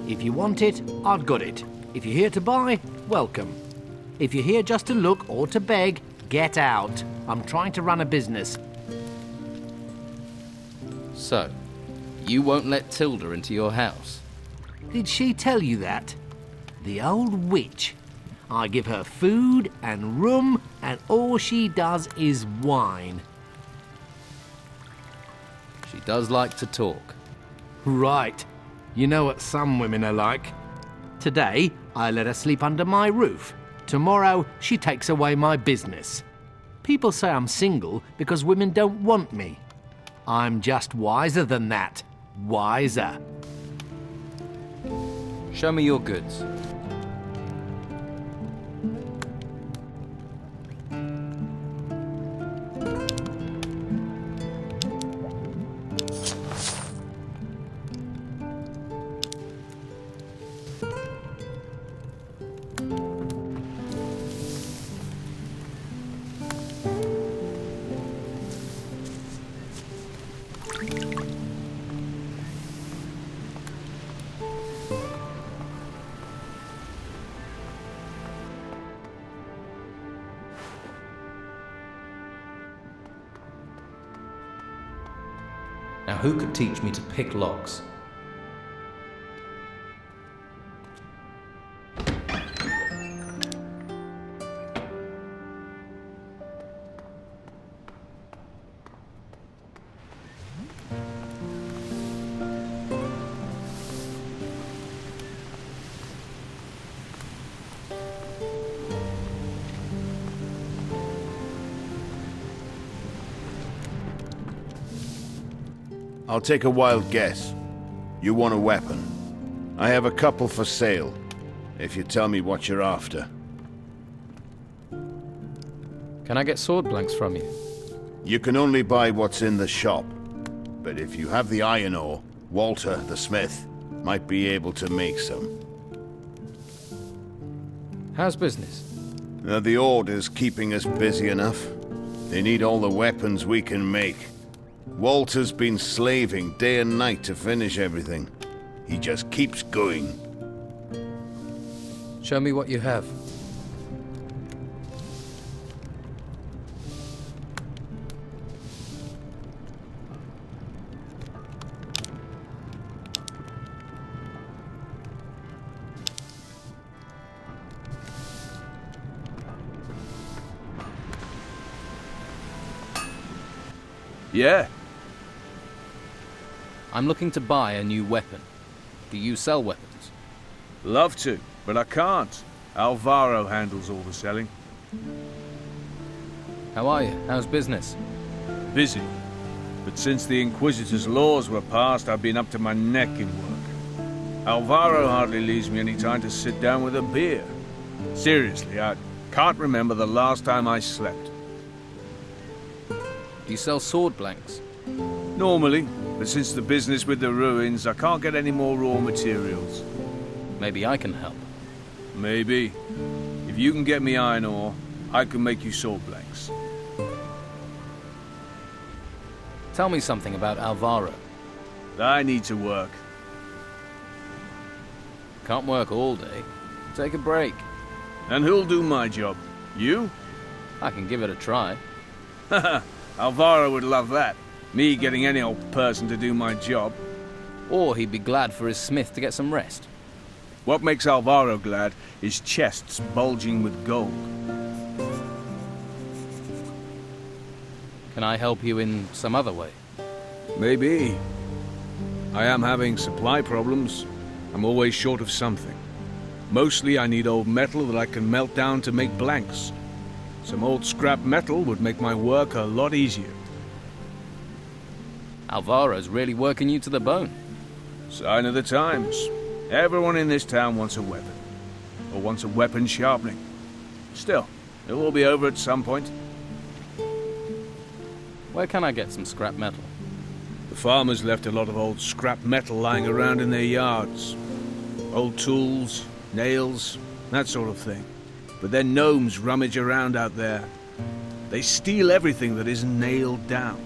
If you want it, I've got it. If you're here to buy, welcome. If you're here just to look or to beg, get out. I'm trying to run a business. So, you won't let Tilda into your house? Did she tell you that? The old witch. I give her food and room, and all she does is whine. She does like to talk. Right. You know what some women are like. Today, I let her sleep under my roof. Tomorrow, she takes away my business. People say I'm single because women don't want me. I'm just wiser than that. Wiser. Show me your goods. Now who could teach me to pick locks? I'll take a wild guess. You want a weapon. I have a couple for sale, if you tell me what you're after. Can I get sword blanks from you? You can only buy what's in the shop. But if you have the iron ore, Walter, the smith, might be able to make some. How's business? The Order's keeping us busy enough. They need all the weapons we can make. Walter's been slaving day and night to finish everything. He just keeps going. Show me what you have. Yeah. I'm looking to buy a new weapon. Do you sell weapons? Love to, but I can't. Alvaro handles all the selling. How are you? How's business? Busy. But since the Inquisitor's laws were passed, I've been up to my neck in work. Alvaro hardly leaves me any time to sit down with a beer. Seriously, I can't remember the last time I slept. Do you sell sword blanks? Normally, but since the business with the ruins, I can't get any more raw materials. Maybe I can help. Maybe. If you can get me iron ore, I can make you sword blanks. Tell me something about Alvaro. I need to work. Can't work all day. Take a break. And who'll do my job? You? I can give it a try. Haha, Alvaro would love that. Me getting any old person to do my job. Or he'd be glad for his smith to get some rest. What makes Alvaro glad is chests bulging with gold. Can I help you in some other way? Maybe. I am having supply problems. I'm always short of something. Mostly I need old metal that I can melt down to make blanks. Some old scrap metal would make my work a lot easier. Alvaro's really working you to the bone. Sign of the times. Everyone in this town wants a weapon. Or wants a weapon sharpening. Still, it will be over at some point. Where can I get some scrap metal? The farmers left a lot of old scrap metal lying around in their yards. Old tools, nails, that sort of thing. But then gnomes rummage around out there. They steal everything that isn't nailed down.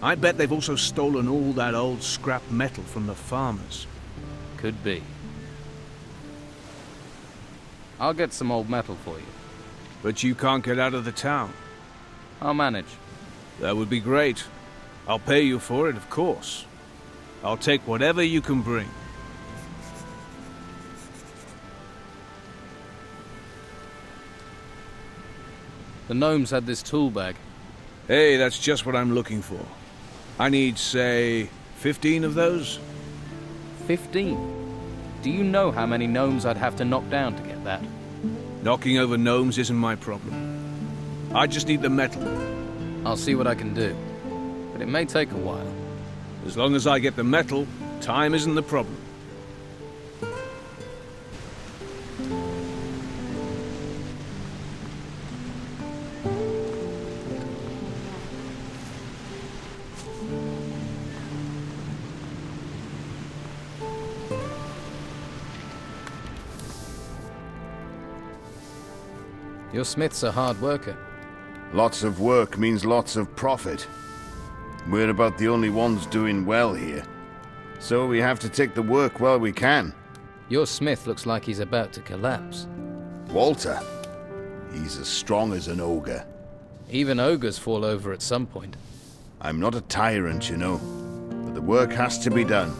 I bet they've also stolen all that old scrap metal from the farmers. Could be. I'll get some old metal for you. But you can't get out of the town. I'll manage. That would be great. I'll pay you for it, of course. I'll take whatever you can bring. The gnomes had this tool bag. Hey, that's just what I'm looking for. I need, say, 15 of those? 15. Do you know how many gnomes I'd have to knock down to get that? Knocking over gnomes isn't my problem. I just need the metal. I'll see what I can do. But it may take a while. As long as I get the metal, time isn't the problem. Your smith's a hard worker. Lots of work means lots of profit. We're about the only ones doing well here. So we have to take the work while we can. Your smith looks like he's about to collapse. Walter, he's as strong as an ogre. Even ogres fall over at some point. I'm not a tyrant, you know, but the work has to be done.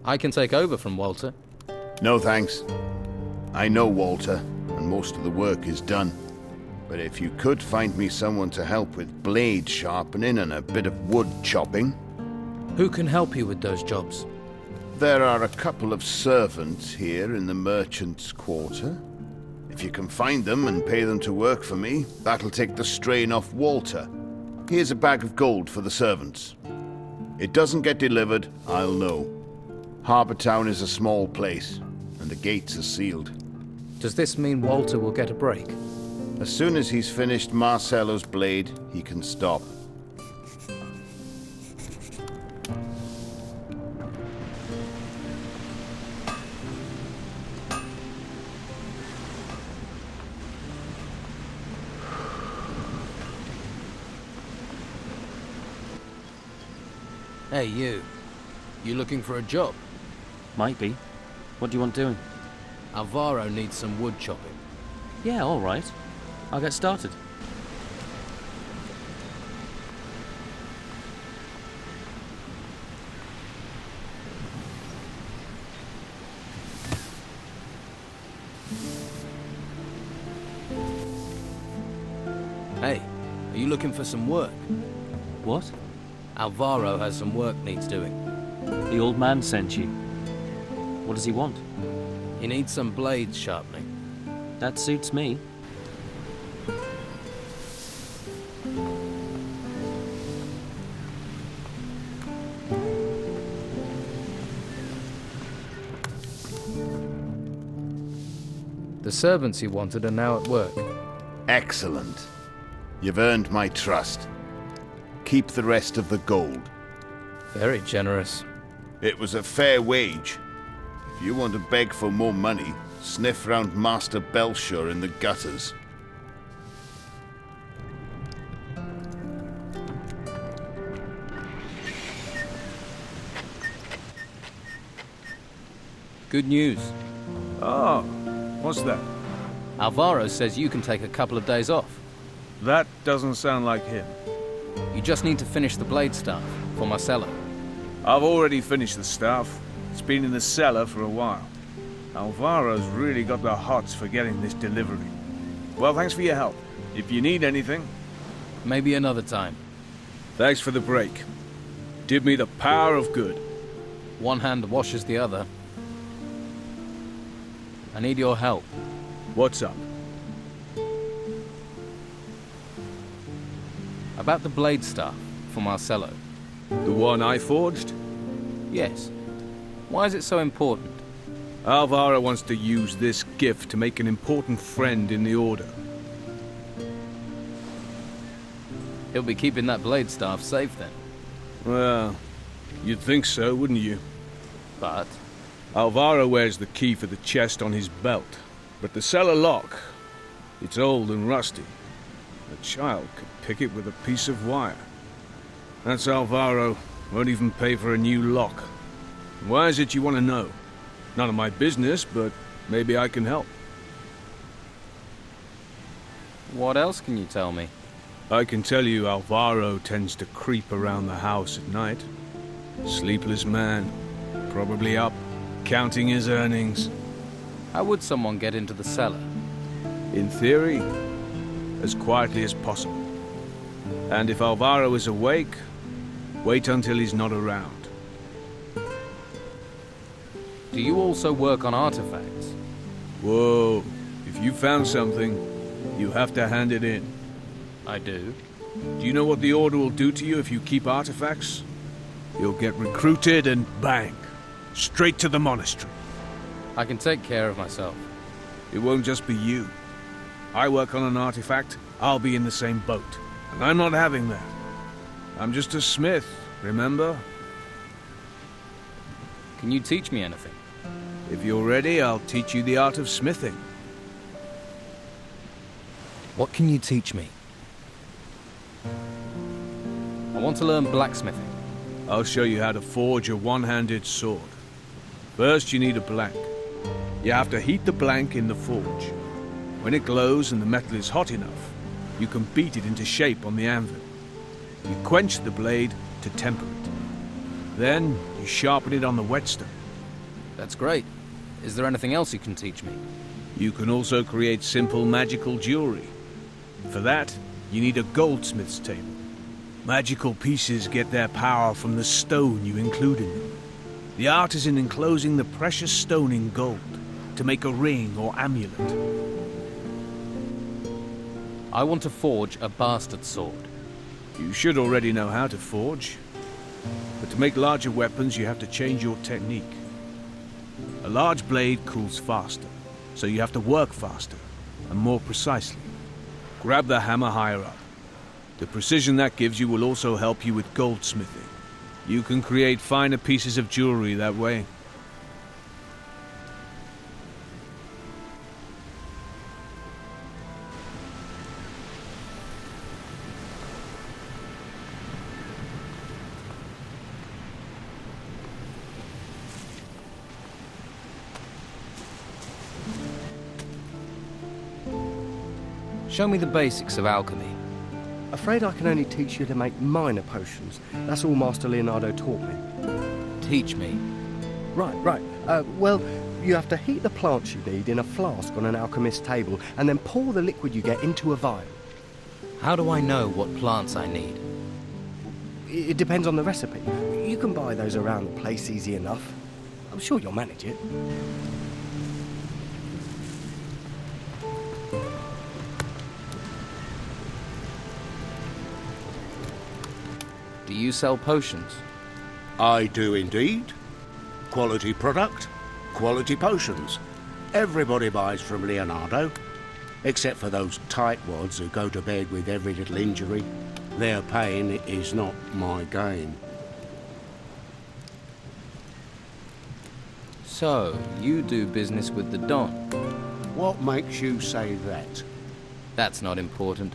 I can take over from Walter. No thanks. I know Walter, and most of the work is done. But if you could find me someone to help with blade sharpening and a bit of wood chopping... Who can help you with those jobs? There are a couple of servants here in the merchant's quarter. If you can find them and pay them to work for me, that'll take the strain off Walter. Here's a bag of gold for the servants. It doesn't get delivered, I'll know. Harbour Town is a small place, and the gates are sealed. Does this mean Walter will get a break? As soon as he's finished Marcello's blade, he can stop. Hey, you. You looking for a job? Might be. What do you want doing? Alvaro needs some wood chopping. Yeah, all right. I'll get started. Hey, are you looking for some work? What? Alvaro has some work needs doing. The old man sent you. What does he want? He needs some blades sharpening. That suits me. The servants you wanted are now at work. Excellent. You've earned my trust. Keep the rest of the gold. Very generous. It was a fair wage. If you want to beg for more money, sniff round Master Belshire in the gutters. Good news. Oh, what's that? Alvaro says you can take a couple of days off. That doesn't sound like him. You just need to finish the blade staff for Marcello. I've already finished the staff. It's been in the cellar for a while. Alvaro's really got the hots for getting this delivery. Well, thanks for your help. If you need anything... Maybe another time. Thanks for the break. Did me the power of good. One hand washes the other. I need your help. What's up? About the blade staff for Marcello. The one I forged? Yes. Why is it so important? Alvaro wants to use this gift to make an important friend in the Order. He'll be keeping that blade staff safe then. Well, you'd think so, wouldn't you? But Alvaro wears the key for the chest on his belt, but the cellar lock, it's old and rusty. A child could pick it with a piece of wire. That's Alvaro. Won't even pay for a new lock. Why is it you want to know? None of my business, but maybe I can help. What else can you tell me? I can tell you Alvaro tends to creep around the house at night. Sleepless man, probably up, counting his earnings. How would someone get into the cellar? In theory, as quietly as possible. And if Alvaro is awake, wait until he's not around. Do you also work on artifacts? Whoa, if you found something, you have to hand it in. I do. Do you know what the Order will do to you if you keep artifacts? You'll get recruited and bang, straight to the monastery. I can take care of myself. It won't just be you. I work on an artifact, I'll be in the same boat. And I'm not having that. I'm just a smith, remember? Can you teach me anything? If you're ready, I'll teach you the art of smithing. What can you teach me? I want to learn blacksmithing. I'll show you how to forge a one-handed sword. First, you need a blank. You have to heat the blank in the forge. When it glows and the metal is hot enough, you can beat it into shape on the anvil. You quench the blade to temper it. Then, you sharpen it on the whetstone. That's great. Is there anything else you can teach me? You can also create simple magical jewelry. For that, you need a goldsmith's table. Magical pieces get their power from the stone you include in them. The art is in enclosing the precious stone in gold to make a ring or amulet. I want to forge a bastard sword. You should already know how to forge. But to make larger weapons, you have to change your technique. A large blade cools faster, so you have to work faster and more precisely. Grab the hammer higher up. The precision that gives you will also help you with goldsmithing. You can create finer pieces of jewelry that way. Show me the basics of alchemy. Afraid I can only teach you to make minor potions. That's all Master Leonardo taught me. Teach me. Right. Well, you have to heat the plants you need in a flask on an alchemist's table, and then pour the liquid you get into a vial. How do I know what plants I need? It depends on the recipe. You can buy those around the place easy enough. I'm sure you'll manage it. Do you sell potions? I do indeed. Quality product, quality potions. Everybody buys from Leonardo, except for those tightwads who go to bed with every little injury. Their pain is not my gain. So, you do business with the Don? What makes you say that? That's not important.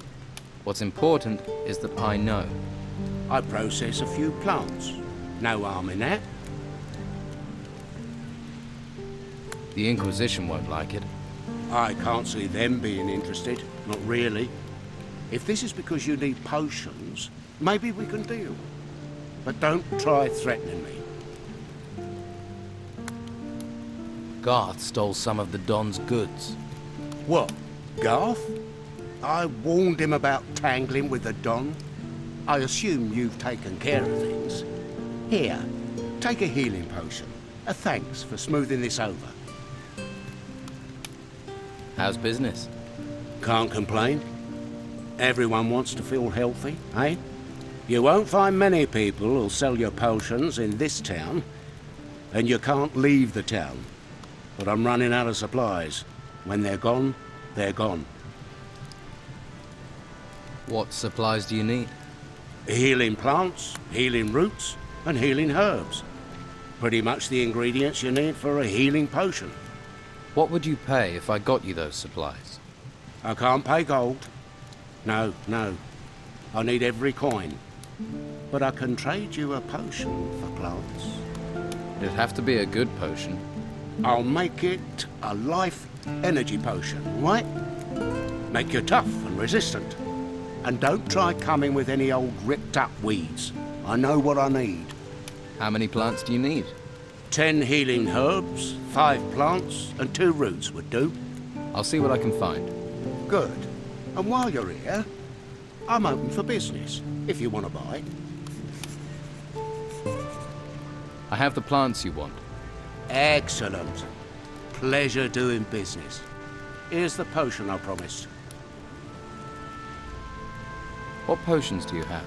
What's important is that I know. I process a few plants. No harm in that. The Inquisition won't like it. I can't see them being interested. Not really. If this is because you need potions, maybe we can deal. But don't try threatening me. Garth stole some of the Don's goods. What, Garth? I warned him about tangling with the Don. I assume you've taken care of things. Here, take a healing potion. A thanks for smoothing this over. How's business? Can't complain. Everyone wants to feel healthy, eh? You won't find many people who'll sell your potions in this town, and you can't leave the town. But I'm running out of supplies. When they're gone, they're gone. What supplies do you need? Healing plants, healing roots, and healing herbs. Pretty much the ingredients you need for a healing potion. What would you pay if I got you those supplies? I can't pay gold. No. I need every coin. But I can trade you a potion for plants. It'd have to be a good potion. I'll make it a life energy potion, right? Make you tough and resistant. And don't try coming with any old ripped up weeds. I know what I need. How many plants do you need? 10 healing herbs, 5 plants, and 2 roots would do. I'll see what I can find. Good. And while you're here, I'm open for business, if you want to buy. I have the plants you want. Excellent. Pleasure doing business. Here's the potion I promised. What potions do you have?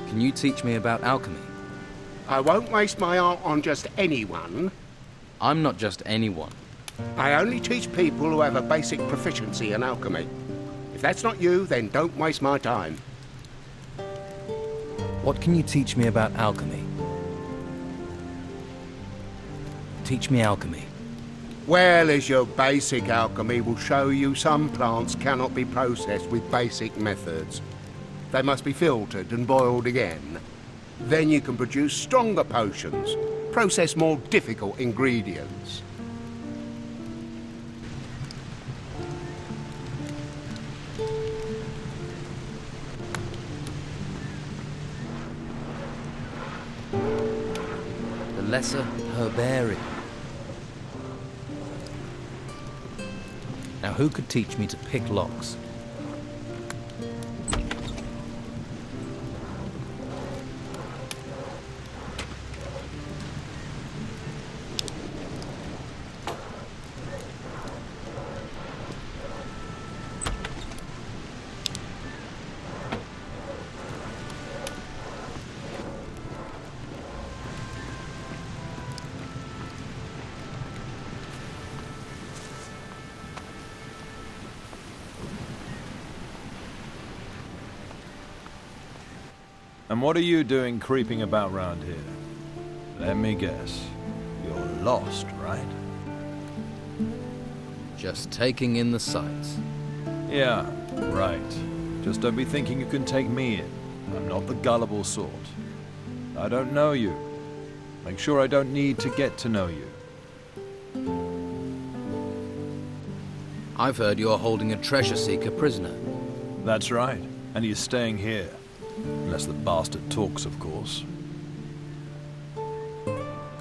Can you teach me about alchemy? I won't waste my art on just anyone. I'm not just anyone. I only teach people who have a basic proficiency in alchemy. If that's not you, then don't waste my time. What can you teach me about alchemy? Teach me alchemy. Well, as your basic alchemy will show you, some plants cannot be processed with basic methods. They must be filtered and boiled again. Then you can produce stronger potions, process more difficult ingredients. The lesser herbarium. Now who could teach me to pick locks? And what are you doing creeping about round here? Let me guess. You're lost, right? Just taking in the sights. Yeah, right. Just don't be thinking you can take me in. I'm not the gullible sort. I don't know you. Make sure I don't need to get to know you. I've heard you're holding a treasure seeker prisoner. That's right. And he's staying here. Unless the bastard talks, of course.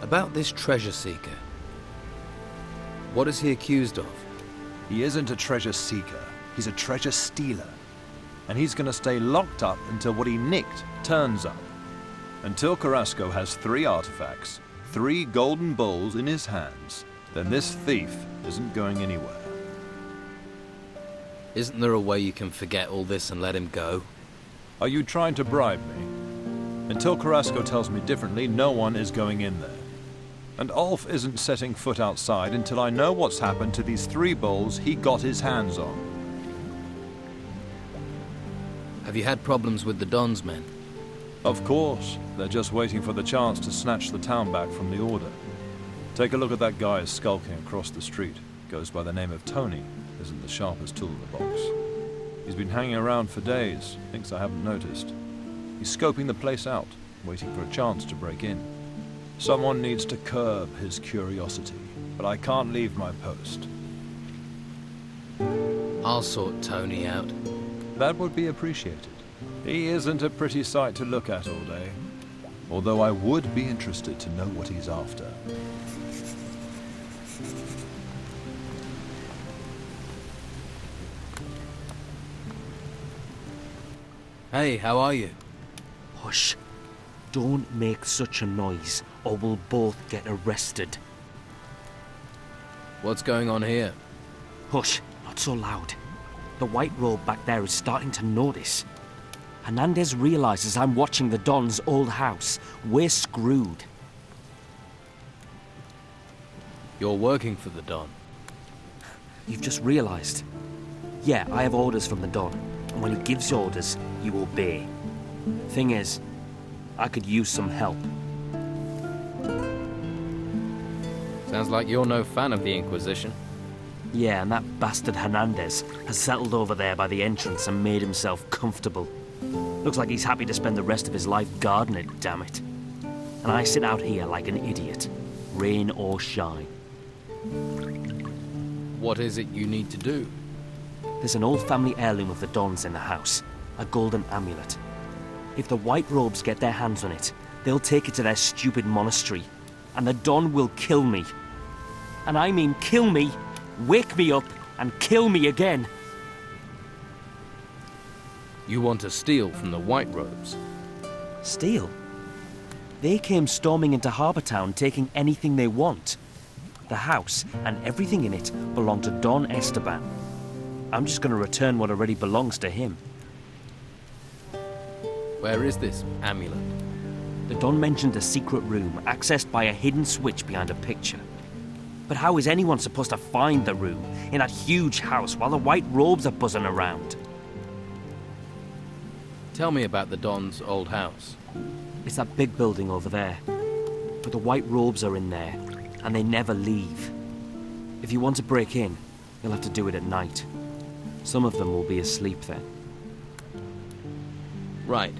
About this treasure seeker. What is he accused of? He isn't a treasure seeker. He's a treasure stealer. And he's gonna stay locked up until what he nicked turns up. Until Carrasco has 3 artifacts, 3 golden bowls in his hands, then this thief isn't going anywhere. Isn't there a way you can forget all this and let him go? Are you trying to bribe me? Until Carrasco tells me differently, no one is going in there. And Ulf isn't setting foot outside until I know what's happened to these 3 bowls he got his hands on. Have you had problems with the Don's men? Of course. They're just waiting for the chance to snatch the town back from the Order. Take a look at that guy skulking across the street. Goes by the name of Tony. Isn't the sharpest tool in the box. He's been hanging around for days. Thinks I haven't noticed. He's scoping the place out, waiting for a chance to break in. Someone needs to curb his curiosity, but I can't leave my post. I'll sort Tony out. That would be appreciated. He isn't a pretty sight to look at all day. Although I would be interested to know what he's after. Hey, how are you? Hush. Don't make such a noise, or we'll both get arrested. What's going on here? Hush, not so loud. The white robe back there is starting to notice. Hernandez realizes I'm watching the Don's old house. We're screwed. You're working for the Don. You've just realized. Yeah, I have orders from the Don, and when he gives orders, you obey. Thing is, I could use some help. Sounds like you're no fan of the Inquisition. Yeah, and that bastard Hernandez has settled over there by the entrance and made himself comfortable. Looks like he's happy to spend the rest of his life gardening, damn it. And I sit out here like an idiot, rain or shine. What is it you need to do? There's an old family heirloom of the Dons in the house, a golden amulet. If the White Robes get their hands on it, they'll take it to their stupid monastery, and the Don will kill me. And I mean kill me, wake me up, and kill me again. You want to steal from the White Robes? Steal? They came storming into Harbour Town taking anything they want. The house and everything in it belong to Don Esteban. I'm just going to return what already belongs to him. Where is this amulet? The Don mentioned a secret room accessed by a hidden switch behind a picture. But how is anyone supposed to find the room in that huge house while the White Robes are buzzing around? Tell me about the Don's old house. It's that big building over there. But the White Robes are in there, and they never leave. If you want to break in, you'll have to do it at night. Some of them will be asleep then. Right.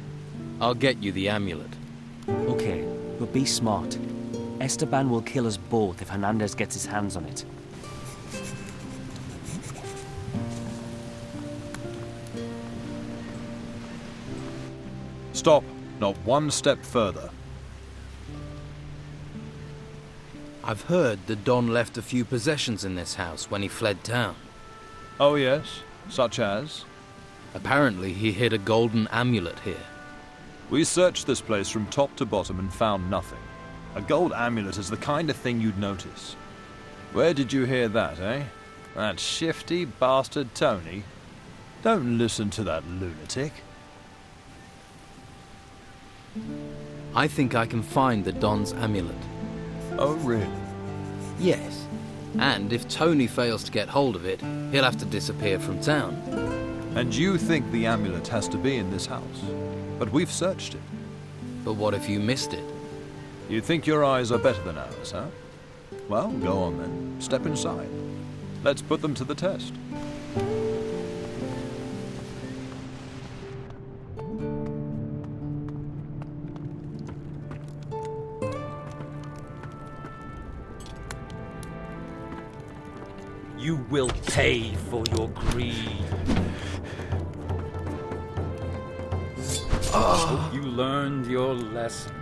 I'll get you the amulet. Okay, but be smart. Esteban will kill us both if Hernandez gets his hands on it. Stop. Not one step further. I've heard the Don left a few possessions in this house when he fled town. Oh yes? Such as? Apparently he hid a golden amulet here. We searched this place from top to bottom and found nothing. A gold amulet is the kind of thing you'd notice. Where did you hear that, eh? That shifty bastard Tony? Don't listen to that lunatic. I think I can find the Don's amulet. Oh, really? Yes. And if Tony fails to get hold of it, he'll have to disappear from town. And you think the amulet has to be in this house? But we've searched it. But what if you missed it? You think your eyes are better than ours, huh? Well, go on then. Step inside. Let's put them to the test. You will pay for your greed. Hope you learned your lesson.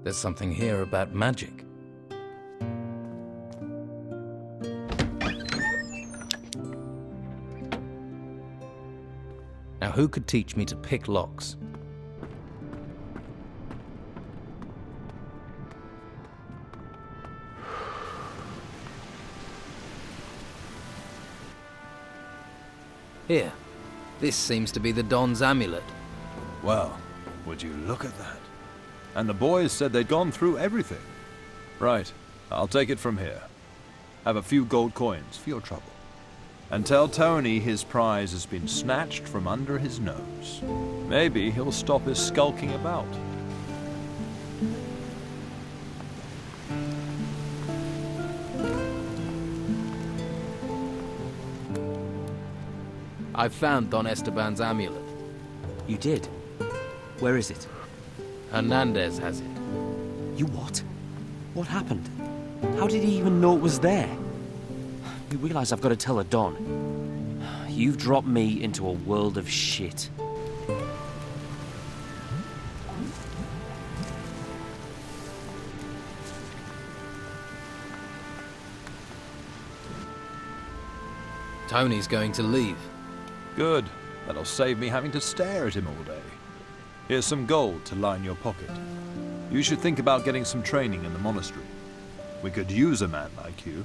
There's something here about magic. Now, who could teach me to pick locks? Here. This seems to be the Don's amulet. Well, would you look at that? And the boys said they'd gone through everything. Right, I'll take it from here. Have a few gold coins for your trouble. And tell Tony his prize has been snatched from under his nose. Maybe he'll stop his skulking about. I found Don Esteban's amulet. You did? Where is it? Hernandez has it. You what? What happened? How did he even know it was there? You realize I've got to tell a Don. You've dropped me into a world of shit. Tony's going to leave. Good. That'll save me having to stare at him all day. Here's some gold to line your pocket. You should think about getting some training in the monastery. We could use a man like you.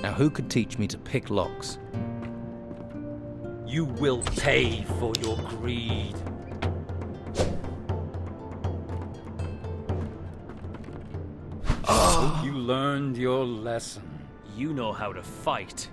Now who could teach me to pick locks? You will pay for your greed. You learned your lesson. You know how to fight.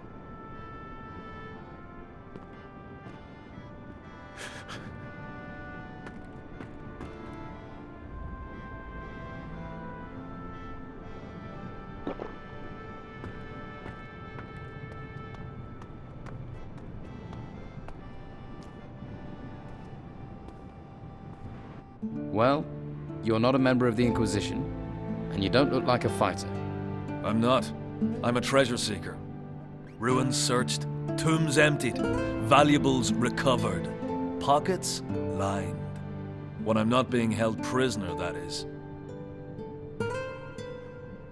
Well, you're not a member of the Inquisition, and you don't look like a fighter. I'm not. I'm a treasure seeker. Ruins searched, tombs emptied, valuables recovered, pockets lined. When I'm not being held prisoner, that is.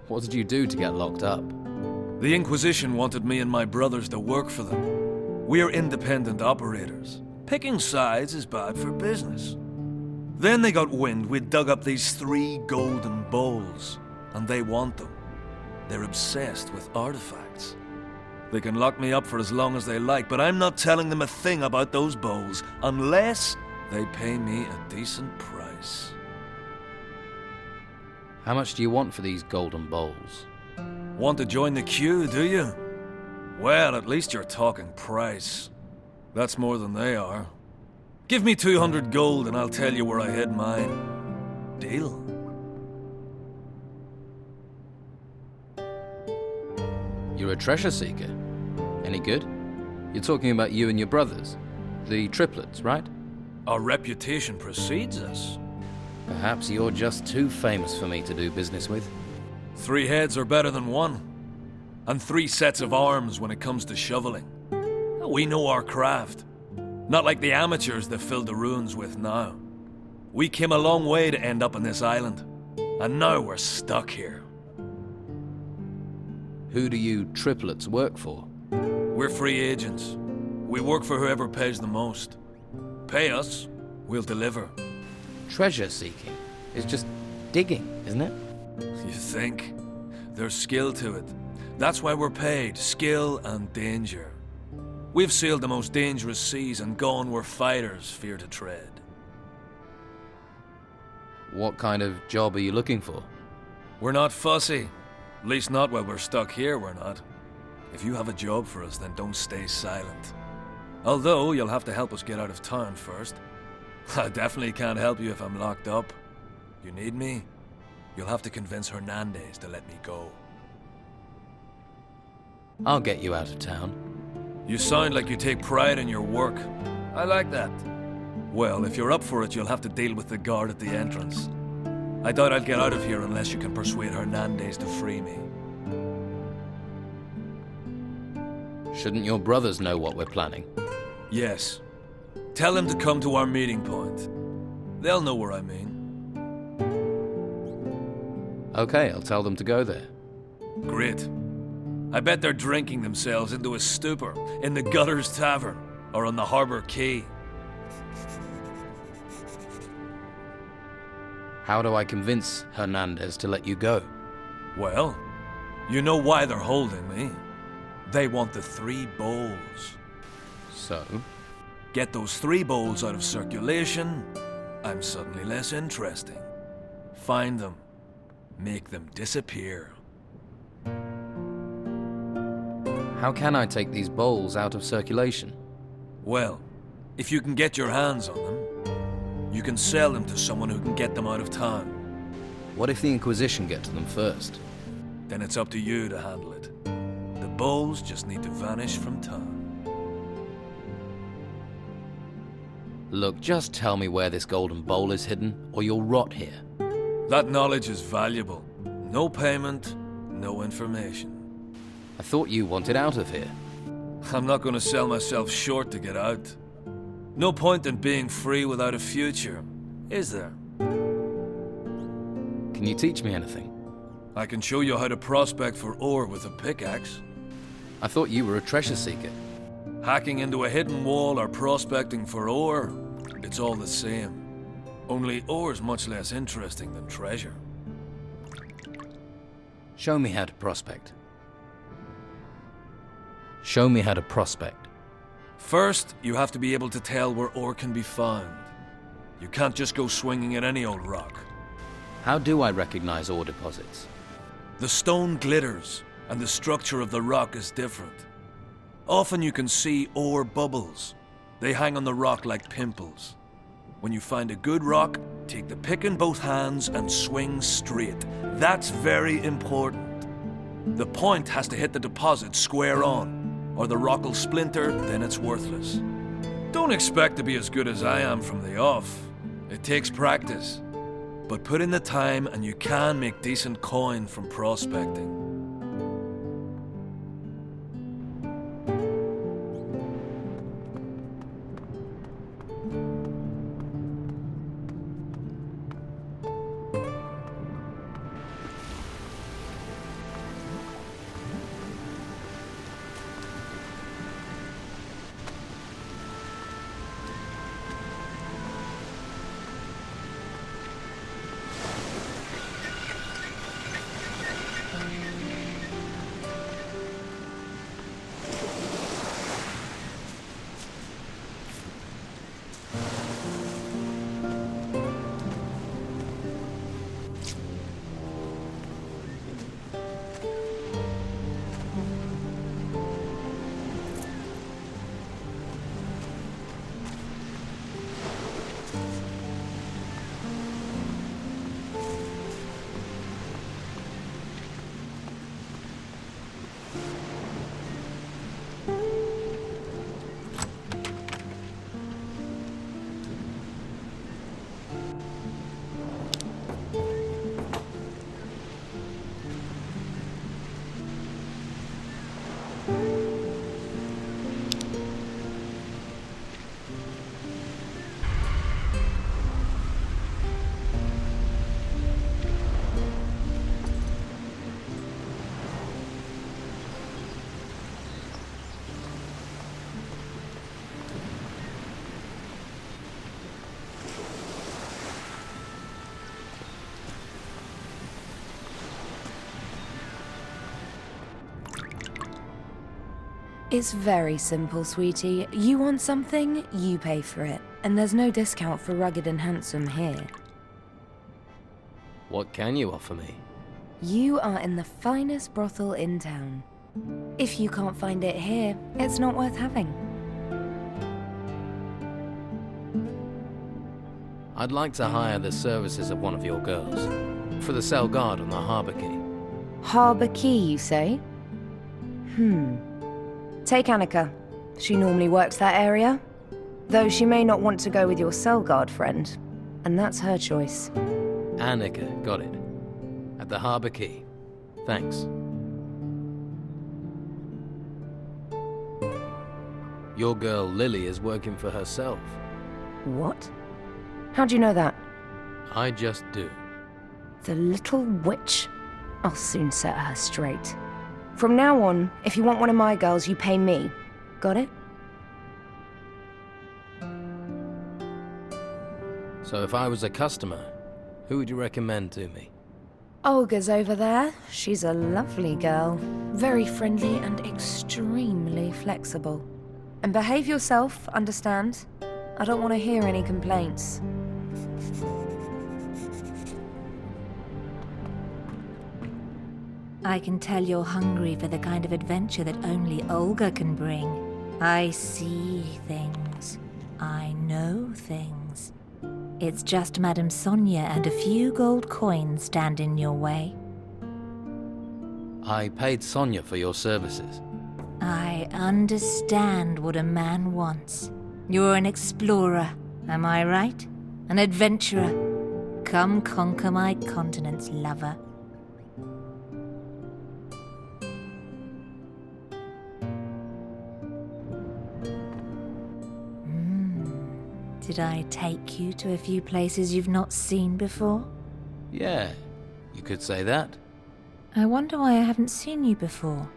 What did you do to get locked up? The Inquisition wanted me and my brothers to work for them. We're independent operators. Picking sides is bad for business. Then they got wind we'd dug up these 3 golden bowls, and they want them. They're obsessed with artifacts. They can lock me up for as long as they like, but I'm not telling them a thing about those bowls unless they pay me a decent price. How much do you want for these golden bowls? Want to join the queue, do you? Well, at least you're talking price. That's more than they are. Give me 200 gold and I'll tell you where I hid mine. Deal? You're a treasure seeker. Any good? You're talking about you and your brothers. The triplets, right? Our reputation precedes us. Perhaps you're just too famous for me to do business with. 3 heads are better than 1. And 3 sets of arms when it comes to shoveling. We know our craft. Not like the amateurs that filled the ruins with now. We came a long way to end up on this island. And now we're stuck here. Who do you triplets work for? We're free agents. We work for whoever pays the most. Pay us, we'll deliver. Treasure seeking is just digging, isn't it? You think? There's skill to it. That's why we're paid. Skill and danger. We've sailed the most dangerous seas and gone where fighters fear to tread. What kind of job are you looking for? We're not fussy. At least not while we're stuck here, we're not. If you have a job for us, then don't stay silent. Although, you'll have to help us get out of town first. I definitely can't help you if I'm locked up. You need me? You'll have to convince Hernandez to let me go. I'll get you out of town. You sound like you take pride in your work. I like that. Well, if you're up for it, you'll have to deal with the guard at the entrance. I doubt I'll get out of here unless you can persuade Hernandez to free me. Shouldn't your brothers know what we're planning? Yes. Tell them to come to our meeting point. They'll know where I mean. Okay, I'll tell them to go there. Great. I bet they're drinking themselves into a stupor in the Gutters Tavern or on the Harbour Quay. How do I convince Hernandez to let you go? Well, you know why they're holding me. They want the 3 bowls. So? Get those 3 bowls out of circulation, I'm suddenly less interesting. Find them. Make them disappear. How can I take these bowls out of circulation? Well, if you can get your hands on them, you can sell them to someone who can get them out of town. What if the Inquisition get to them first? Then it's up to you to handle it. The bowls just need to vanish from town. Look, just tell me where this golden bowl is hidden, or you'll rot here. That knowledge is valuable. No payment, no information. I thought you wanted out of here. I'm not going to sell myself short to get out. No point in being free without a future, is there? Can you teach me anything? I can show you how to prospect for ore with a pickaxe. I thought you were a treasure seeker. Hacking into a hidden wall or prospecting for ore, it's all the same. Only ore's much less interesting than treasure. Show me how to prospect. Show me how to prospect. First, you have to be able to tell where ore can be found. You can't just go swinging at any old rock. How do I recognize ore deposits? The stone glitters, and the structure of the rock is different. Often you can see ore bubbles. They hang on the rock like pimples. When you find a good rock, take the pick in both hands and swing straight. That's very important. The point has to hit the deposit square on, or the rock will splinter, then it's worthless. Don't expect to be as good as I am from the off. It takes practice. But put in the time and you can make decent coin from prospecting. It's very simple, sweetie. You want something, you pay for it. And there's no discount for rugged and handsome here. What can you offer me? You are in the finest brothel in town. If you can't find it here, it's not worth having. I'd like to hire the services of one of your girls. For the cell guard on the harbour quay. Harbour Quay, you say? Take Annika. She normally works that area. Though she may not want to go with your cell guard friend. And that's her choice. Annika, got it. At the harbour quay. Thanks. Your girl Lily is working for herself. What? How'd you know that? I just do. The little witch. I'll soon set her straight. From now on, if you want one of my girls, you pay me. Got it? So if I was a customer, who would you recommend to me? Olga's over there. She's a lovely girl. Very friendly and extremely flexible. And behave yourself, understand? I don't want to hear any complaints. I can tell you're hungry for the kind of adventure that only Olga can bring. I see things. I know things. It's just Madame Sonia and a few gold coins stand in your way. I paid Sonia for your services. I understand what a man wants. You're an explorer, am I right? An adventurer. Come conquer my continents, lover. Did I take you to a few places you've not seen before? Yeah, you could say that. I wonder why I haven't seen you before.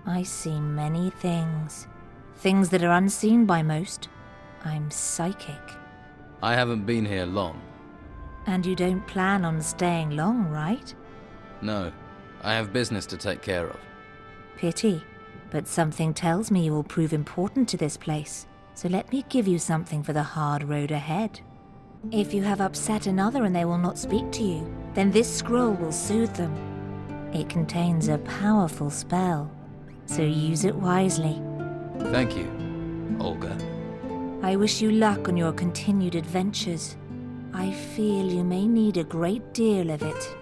I see many things. Things that are unseen by most. I'm psychic. I haven't been here long. And you don't plan on staying long, right? No, I have business to take care of. Pity, but something tells me you will prove important to this place. So let me give you something for the hard road ahead. If you have upset another and they will not speak to you, then this scroll will soothe them. It contains a powerful spell, so use it wisely. Thank you, Olga. I wish you luck on your continued adventures. I feel you may need a great deal of it.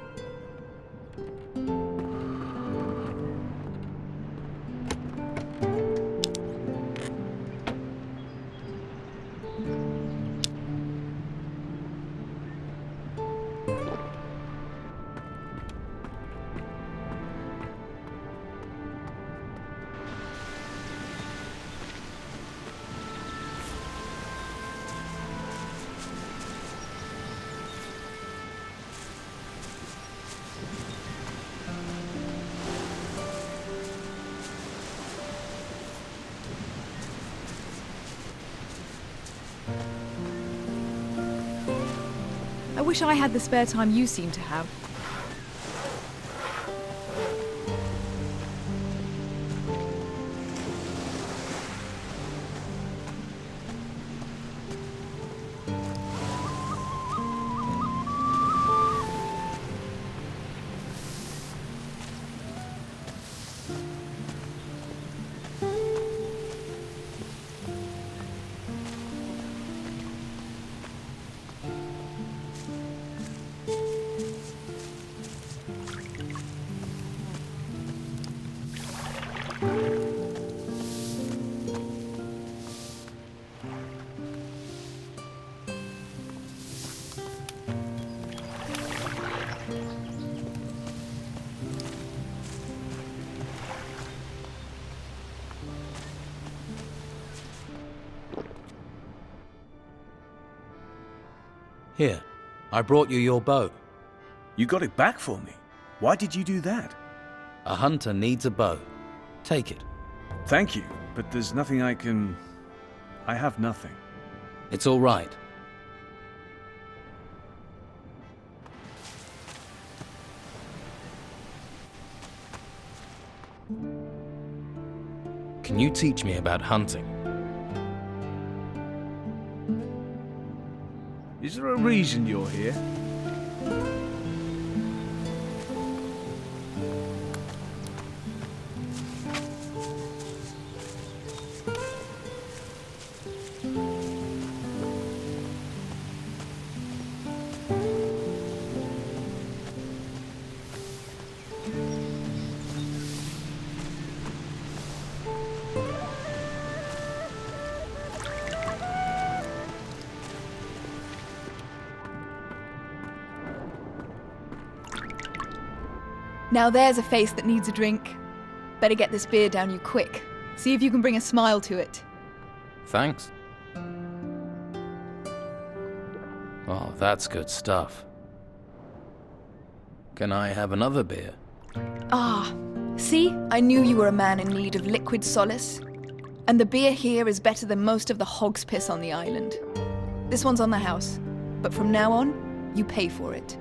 I wish I had the spare time you seem to have. Here, I brought you your bow. You got it back for me? Why did you do that? A hunter needs a bow. Take it. Thank you, but there's nothing I can... I have nothing. It's all right. Can you teach me about hunting? Is there a reason you're here? Now there's a face that needs a drink. Better get this beer down you quick. See if you can bring a smile to it. Thanks. Oh, that's good stuff. Can I have another beer? Ah, see? I knew you were a man in need of liquid solace. And the beer here is better than most of the hog's piss on the island. This one's on the house, but from now on, you pay for it.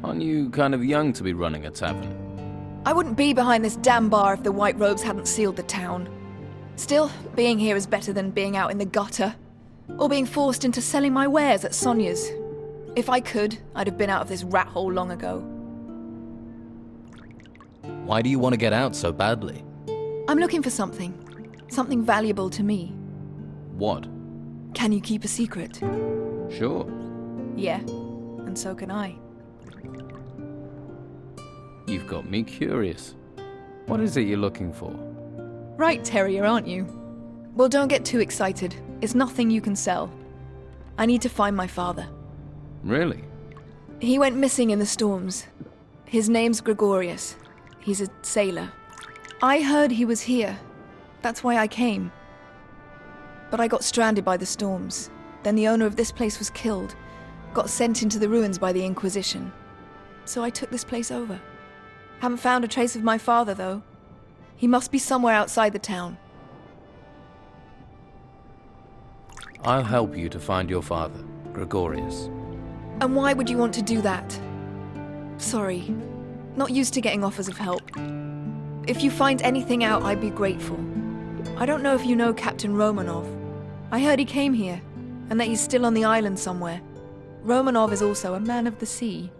Aren't you kind of young to be running a tavern? I wouldn't be behind this damn bar if the White Robes hadn't sealed the town. Still, being here is better than being out in the gutter, or being forced into selling my wares at Sonia's. If I could, I'd have been out of this rat hole long ago. Why do you want to get out so badly? I'm looking for something. Something valuable to me. What? Can you keep a secret? Sure. Yeah, and so can I. You've got me curious. What is it you're looking for? Right, terrier, aren't you? Well, don't get too excited. It's nothing you can sell. I need to find my father. Really? He went missing in the storms. His name's Gregorius. He's a sailor. I heard he was here. That's why I came. But I got stranded by the storms. Then the owner of this place was killed. Got sent into the ruins by the Inquisition. So I took this place over. Haven't found a trace of my father, though. He must be somewhere outside the town. I'll help you to find your father, Gregorius. And why would you want to do that? Sorry. Not used to getting offers of help. If you find anything out, I'd be grateful. I don't know if you know Captain Romanov. I heard he came here, and that he's still on the island somewhere. Romanov is also a man of the sea.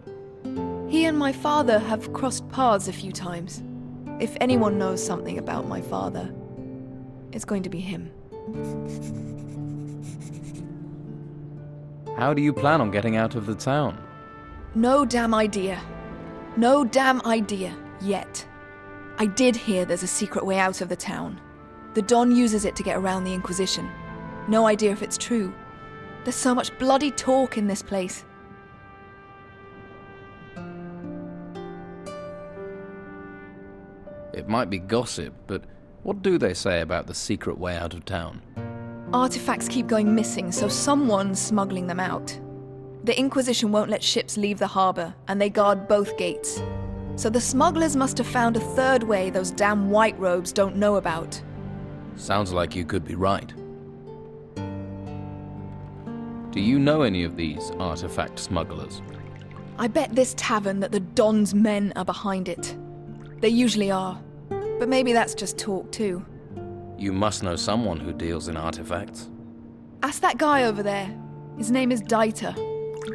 He and my father have crossed paths a few times. If anyone knows something about my father, it's going to be him. How do you plan on getting out of the town? No damn idea. No damn idea, yet. I did hear there's a secret way out of the town. The Don uses it to get around the Inquisition. No idea if it's true. There's so much bloody talk in this place. It might be gossip, but what do they say about the secret way out of town? Artifacts keep going missing, so someone's smuggling them out. The Inquisition won't let ships leave the harbor, and they guard both gates. So the smugglers must have found a third way those damn white robes don't know about. Sounds like you could be right. Do you know any of these artifact smugglers? I bet this tavern that the Don's men are behind it. They usually are. But maybe that's just talk too. You must know someone who deals in artifacts. Ask that guy over there. His name is Dieter.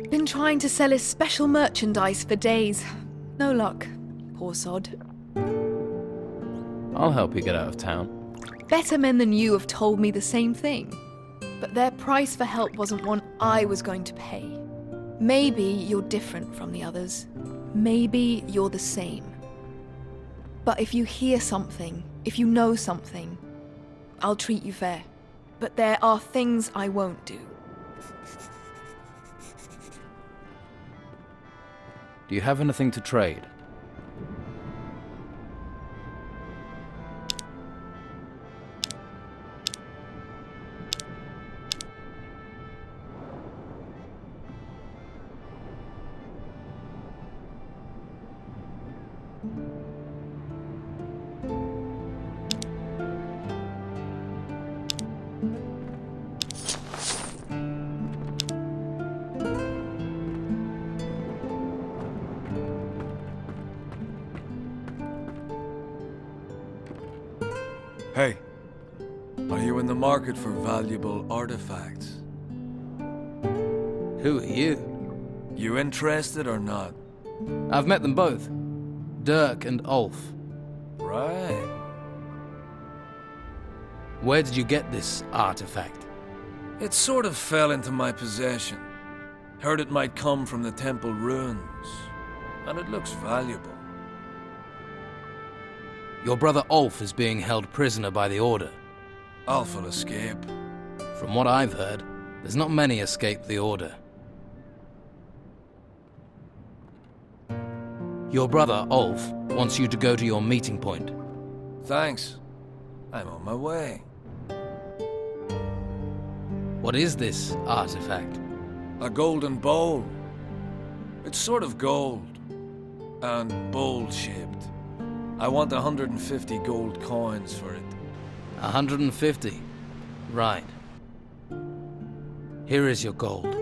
Been trying to sell his special merchandise for days. No luck. Poor sod. I'll help you get out of town. Better men than you have told me the same thing. But their price for help wasn't one I was going to pay. Maybe you're different from the others. Maybe you're the same. But if you hear something, if you know something, I'll treat you fair. But there are things I won't do. Do you have anything to trade? Hey, are you in the market for valuable artifacts? Who are you? You interested or not? I've met them both. Dirk and Ulf. Right. Where did you get this artifact? It sort of fell into my possession. Heard it might come from the temple ruins. And it looks valuable. Your brother Ulf is being held prisoner by the Order. Ulf will escape. From what I've heard, there's not many escape the Order. Your brother Ulf wants you to go to your meeting point. Thanks. I'm on my way. What is this artifact? A golden bowl. It's sort of gold. And bowl-shaped. I want 150 gold coins for it. 150? Right. Here is your gold.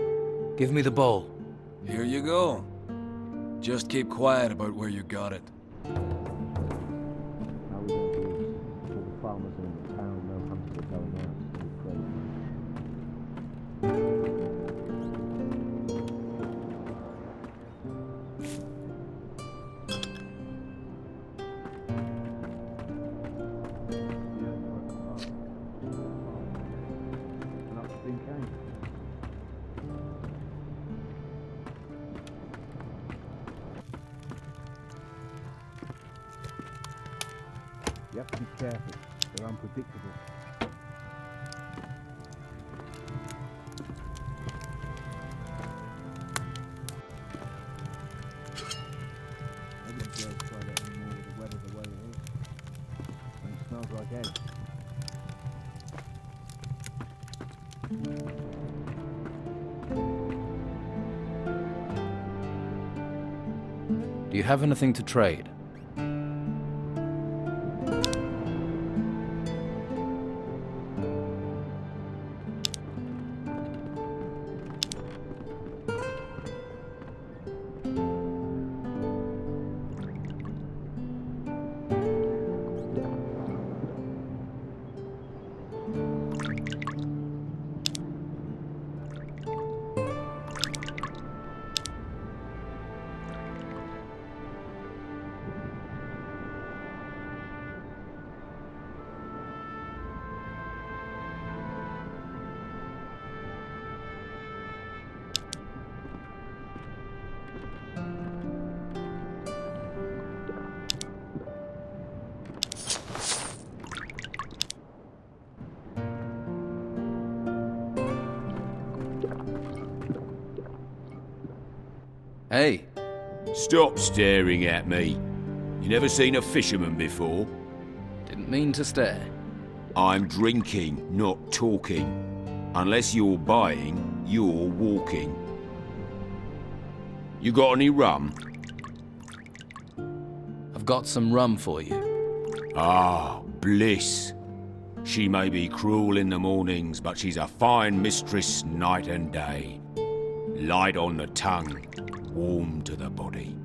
Give me the bowl. Here you go. Just keep quiet about where you got it. You have to be careful. They're unpredictable. I wouldn't dare try that anymore with the weather the way it is. And it smells like eggs. Do you have anything to trade? Hey. Stop staring at me. You never seen a fisherman before? Didn't mean to stare. I'm drinking, not talking. Unless you're buying, you're walking. You got any rum? I've got some rum for you. Ah, bliss. She may be cruel in the mornings, but she's a fine mistress night and day. Light on the tongue, warm to the body.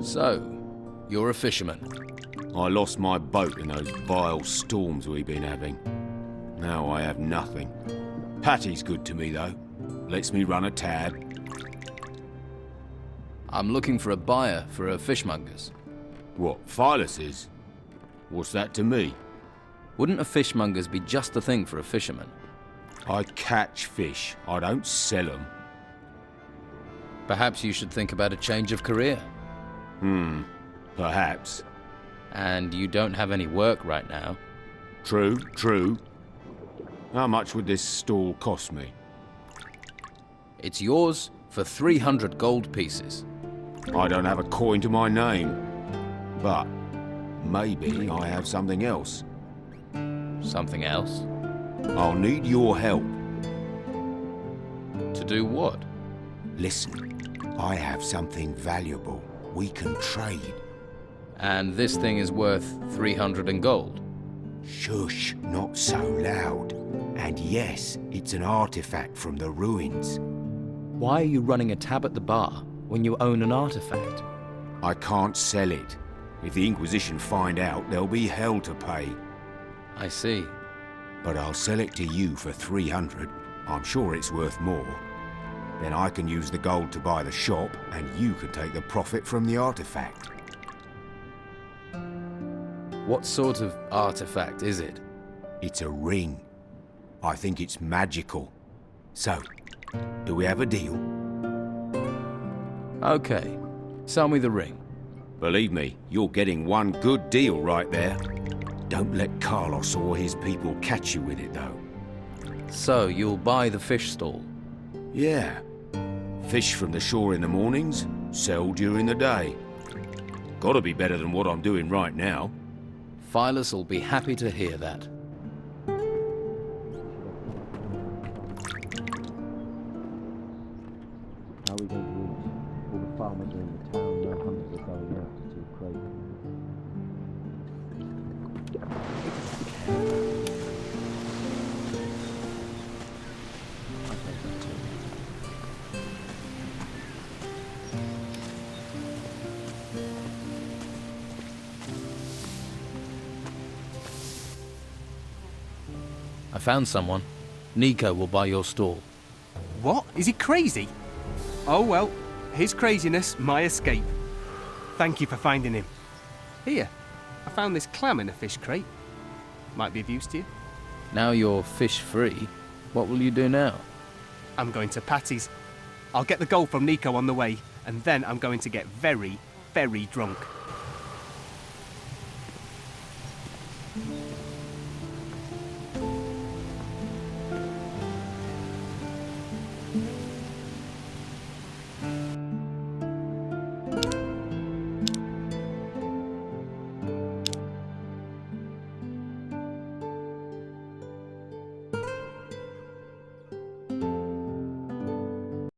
So, you're a fisherman. I lost my boat in those vile storms we've been having. Now I have nothing. Patty's good to me, though. Lets me run a tab. I'm looking for a buyer for a fishmonger's. What, Philus's? What's that to me? Wouldn't a fishmonger's be just the thing for a fisherman? I catch fish. I don't sell them. Perhaps you should think about a change of career. Perhaps. And you don't have any work right now. True, true. How much would this stall cost me? It's yours for 300 gold pieces. I don't have a coin to my name. But maybe I have something else. Something else? I'll need your help. To do what? Listen, I have something valuable. We can trade. And this thing is worth 300 in gold? Shush, not so loud. And yes, it's an artifact from the ruins. Why are you running a tab at the bar when you own an artifact? I can't sell it. If the Inquisition find out, there'll be hell to pay. I see. But I'll sell it to you for 300. I'm sure it's worth more. Then I can use the gold to buy the shop, and you can take the profit from the artifact. What sort of artifact is it? It's a ring. I think it's magical. So, do we have a deal? Okay. Sell me the ring. Believe me, you're getting one good deal right there. Don't let Carlos or his people catch you with it, though. So, you'll buy the fish stall? Yeah. Fish from the shore in the mornings, sell during the day. Gotta be better than what I'm doing right now. Philus will be happy to hear that. How are we going to do this? All the farmers are in the town, no hunters are going out to see Craig. I found someone. Nico will buy your stall. What? Is he crazy? Oh well, his craziness, my escape. Thank you for finding him. Here, I found this clam in a fish crate. Might be of use to you. Now you're fish-free, what will you do now? I'm going to Patty's. I'll get the gold from Nico on the way, and then I'm going to get very, very drunk.